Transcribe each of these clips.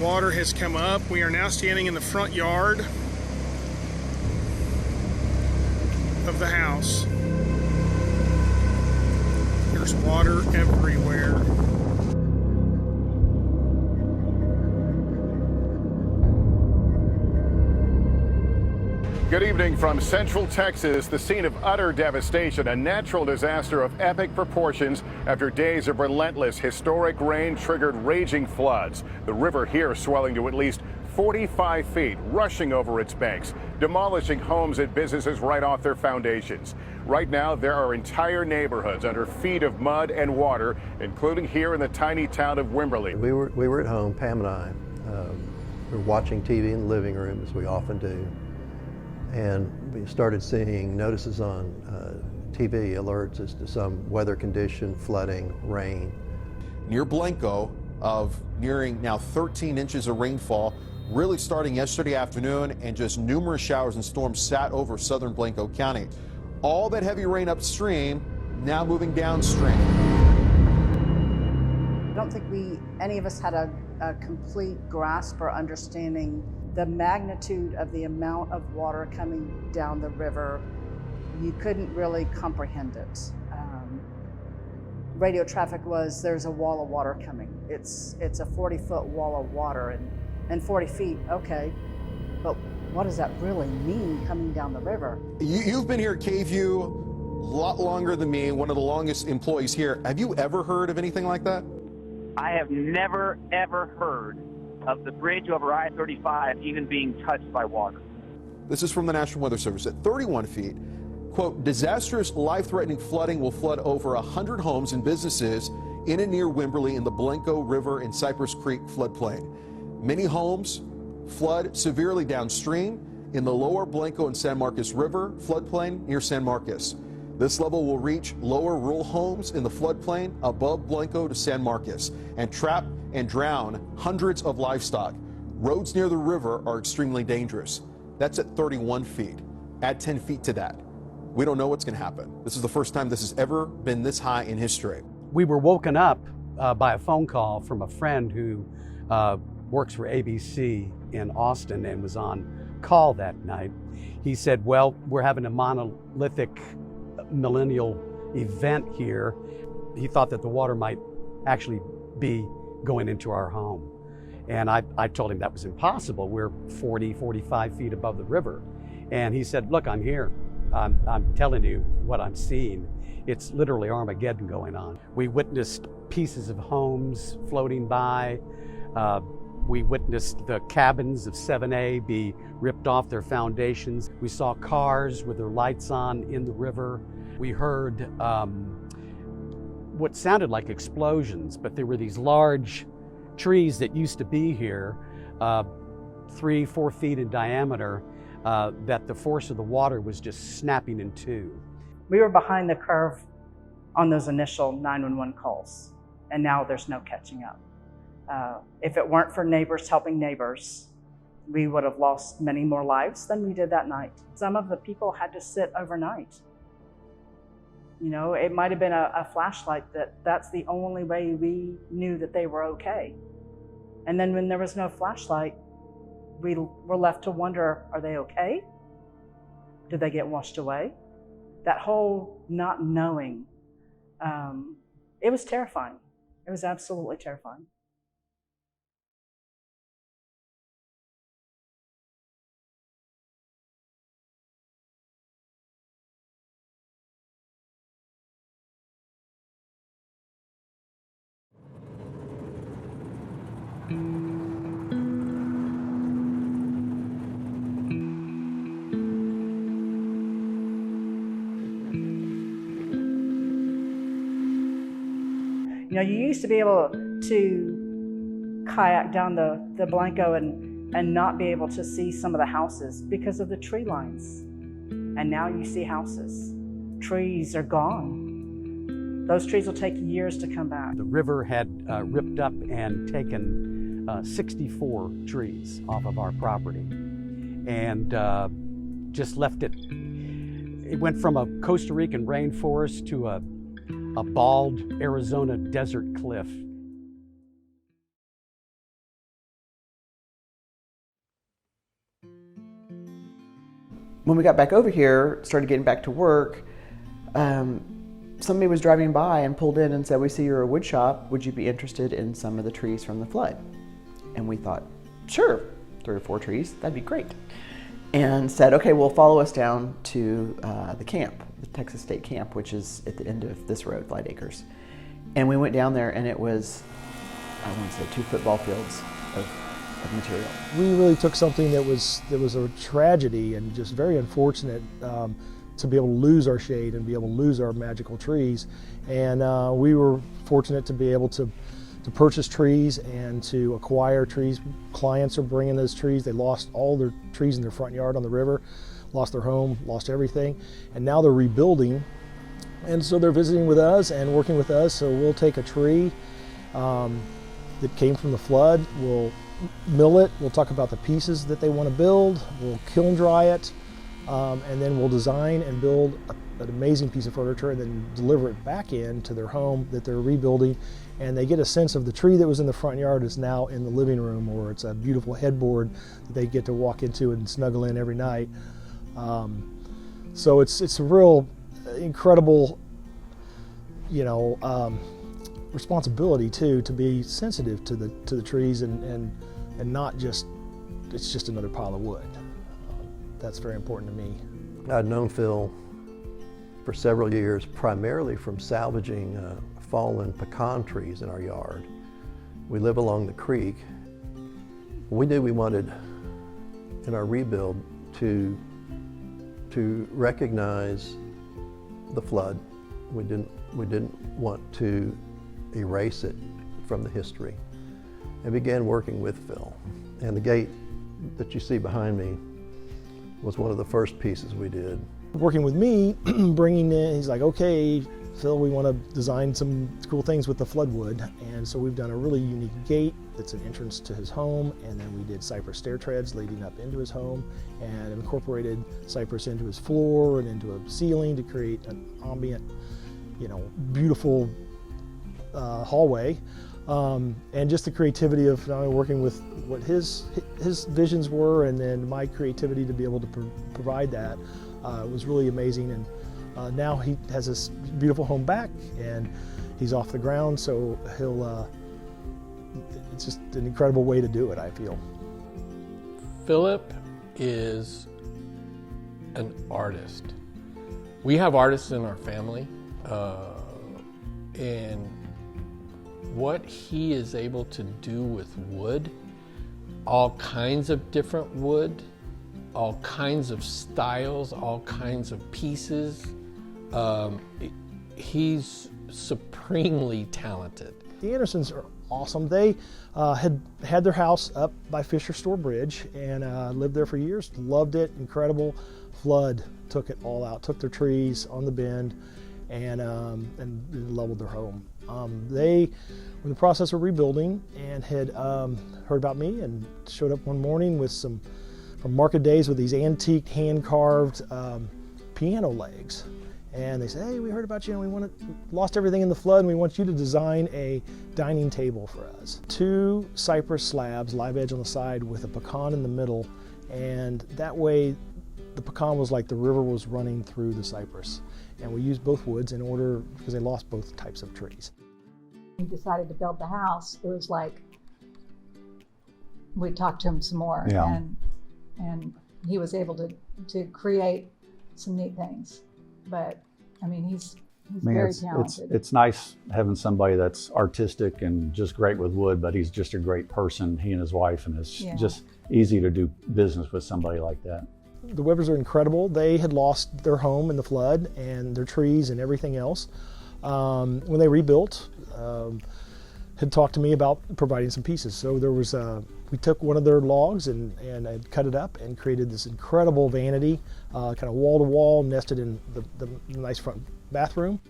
water has come up. We are now standing in the front yard of the house. There's water everywhere. Good evening from Central Texas, the scene of utter devastation, a natural disaster of epic proportions after days of relentless historic rain triggered raging floods. The river here swelling to at least 45 feet, rushing over its banks, demolishing homes and businesses right off their foundations. Right now, there are entire neighborhoods under feet of mud and water, including here in the tiny town of Wimberley. We were at home, Pam and I. We were watching TV in the living room, as we often do. And we started seeing notices on TV alerts as to some weather condition, flooding, rain. Near Blanco, of nearing now 13 inches of rainfall, really starting yesterday afternoon, and just numerous showers and storms sat over southern Blanco County. All that heavy rain upstream, now moving downstream. I don't think any of us had a complete grasp or understanding the magnitude of the amount of water coming down the river. You couldn't really comprehend it. Radio traffic was, there's a wall of water coming. It's a 40-foot wall of water and 40 feet, okay. But what does that really mean coming down the river? You've been here at KView a lot longer than me, one of the longest employees here. Have you ever heard of anything like that? I have never, ever heard of the bridge over I-35 even being touched by water. This is from the National Weather Service. At 31 feet, quote, disastrous, life-threatening flooding will flood over 100 homes and businesses in and near Wimberley in the Blanco River and Cypress Creek floodplain. Many homes flood severely downstream in the lower Blanco and San Marcos River floodplain near San Marcos. This level will reach lower rural homes in the floodplain above Blanco to San Marcos and trap and drown hundreds of livestock. Roads near the river are extremely dangerous. That's at 31 feet. Add 10 feet to that. We don't know what's going to happen. This is the first time this has ever been this high in history. We were woken up by a phone call from a friend who works for ABC in Austin and was on call that night. He said, well, we're having a monolithic millennial event here. He thought that the water might actually be going into our home. And I told him that was impossible. We're 40, 45 feet above the river. And he said, look, I'm here. I'm telling you what I'm seeing. It's literally Armageddon going on. We witnessed pieces of homes floating by. We witnessed the cabins of 7A be ripped off their foundations. We saw cars with their lights on in the river. We heard what sounded like explosions, but there were these large trees that used to be here, 3-4 feet in diameter, that the force of the water was just snapping in two. We were behind the curve on those initial 911 calls, and now there's no catching up. If it weren't for neighbors helping neighbors, we would have lost many more lives than we did that night. Some of the people had to sit overnight. You know, it might have been a flashlight that's the only way we knew that they were okay. And then when there was no flashlight, we were left to wonder, are they okay? Did they get washed away? That whole not knowing, it was terrifying. It was absolutely terrifying. You know, you used to be able to kayak down the Blanco and not be able to see some of the houses because of the tree lines. And now you see houses. Trees are gone. Those trees will take years to come back. The river had ripped up and taken 64 trees off of our property and just left it. It went from a Costa Rican rainforest to a bald Arizona desert cliff. when we got back over here, started getting back to work, somebody was driving by and pulled in and said, "We see you're a wood shop. Would you be interested in some of the trees from the flood?" And we thought, sure, 3 or 4 trees, that'd be great. And said, okay, well, follow us down to the camp, the Texas State Camp, which is at the end of this road, Light Acres. And we went down there, and it was, I want to say, 2 football fields of material. We really took something that was a tragedy and just very unfortunate to be able to lose our shade and be able to lose our magical trees. And we were fortunate to be able to purchase trees and to acquire trees. Clients are bringing those trees. They lost all their trees in their front yard on the river, lost their home, lost everything, and now they're rebuilding. And so they're visiting with us and working with us. So we'll take a tree that came from the flood, we'll mill it, we'll talk about the pieces that they want to build, we'll kiln dry it, and then we'll design and build an amazing piece of furniture and then deliver it back into their home that they're rebuilding. And they get a sense of the tree that was in the front yard is now in the living room, or it's a beautiful headboard that they get to walk into and snuggle in every night. So it's a real incredible, responsibility too, to be sensitive to the trees and not just, it's just another pile of wood. That's very important to me. I'd known Phil for several years, primarily from salvaging fallen pecan trees in our yard. We live along the creek. We knew we wanted, in our rebuild, to recognize the flood. We didn't want to erase it from the history, and began working with Phil. And the gate that you see behind me was one of the first pieces we did. Working with me, bringing in, he's like, okay, Phil, we want to design some cool things with the floodwood. And so we've done a really unique gate that's an entrance to his home, and then we did cypress stair treads leading up into his home and incorporated cypress into his floor and into a ceiling to create an ambient, beautiful hallway. And just the creativity of not only working with what his visions were, and then my creativity to be able to provide that was really amazing. And now he has this beautiful home back, and he's off the ground, so it's just an incredible way to do it, I feel. Philip is an artist. We have artists in our family, and what he is able to do with wood, all kinds of different wood, all kinds of styles, all kinds of pieces, he's supremely talented. The Andersons are awesome. They had their house up by Fisher Store Bridge and lived there for years, loved it, incredible. Flood took it all out, took their trees on the bend, and leveled their home. They were in the process of rebuilding and had heard about me and showed up one morning with some, from Market Days, with these antique hand-carved piano legs. And they said, hey, we heard about you and we lost everything in the flood, and we want you to design a dining table for us. 2 cypress slabs, live edge on the side with a pecan in the middle, and that way the pecan was like the river was running through the cypress. And we used both woods in order, because they lost both types of trees. We decided to build the house. It was like, we talked to him some more, and he was able to create some neat things. But I mean, he's very talented. It's nice having somebody that's artistic and just great with wood, but he's just a great person, he and his wife, and it's just easy to do business with somebody like that. The Webbers are incredible. They had lost their home in the flood and their trees and everything else. When they rebuilt, had talked to me about providing some pieces. So there was we took one of their logs and I'd cut it up and created this incredible vanity, kind of wall to wall, nested in the nice front bathroom.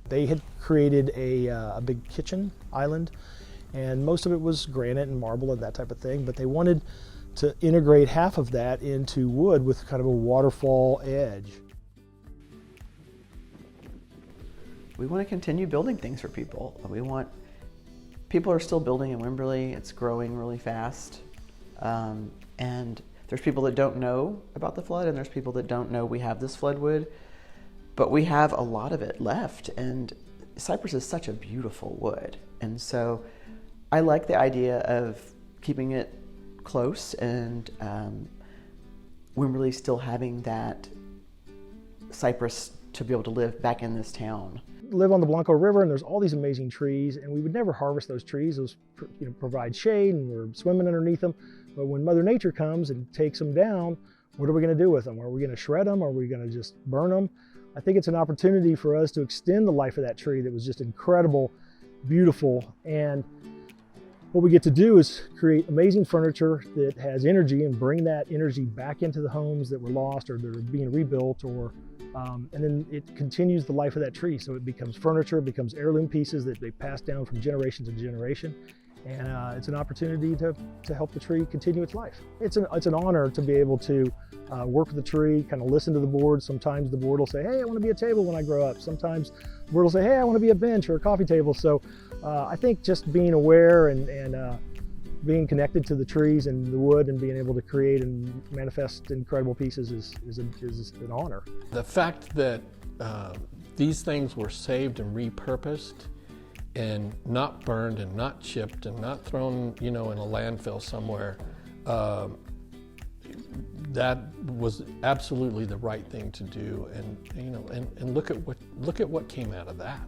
They had created a big kitchen island, and most of it was granite and marble and that type of thing, but they wanted to integrate half of that into wood with kind of a waterfall edge. We want to continue building things for people. People are still building in Wimberley. It's growing really fast. And There's people that don't know about the flood, and there's people that don't know we have this floodwood, but we have a lot of it left, and cypress is such a beautiful wood. And so I like the idea of keeping it close and Wimberley still having that cypress to be able to live back in this town. Live on the Blanco River, and there's all these amazing trees, and we would never harvest those trees. Those provide shade, and we're swimming underneath them. But when Mother Nature comes and takes them down, what are we going to do with them? Are we going to shred them? Are we going to just burn them? I think it's an opportunity for us to extend the life of that tree that was just incredible, beautiful, and what we get to do is create amazing furniture that has energy and bring that energy back into the homes that were lost or that are being rebuilt, or and then it continues the life of that tree. So it becomes furniture, it becomes heirloom pieces that they pass down from generation to generation. And it's an opportunity to help the tree continue its life. It's an honor to be able to work with the tree, kind of listen to the board. Sometimes the board will say, hey, I want to be a table when I grow up. Sometimes the board will say, hey, I want to be a bench or a coffee table. So I think just being aware and being connected to the trees and the wood and being able to create and manifest incredible pieces is an honor. The fact that these things were saved and repurposed and not burned and not chipped and not thrown, in a landfill somewhere, that was absolutely the right thing to do. And, and look at what came out of that.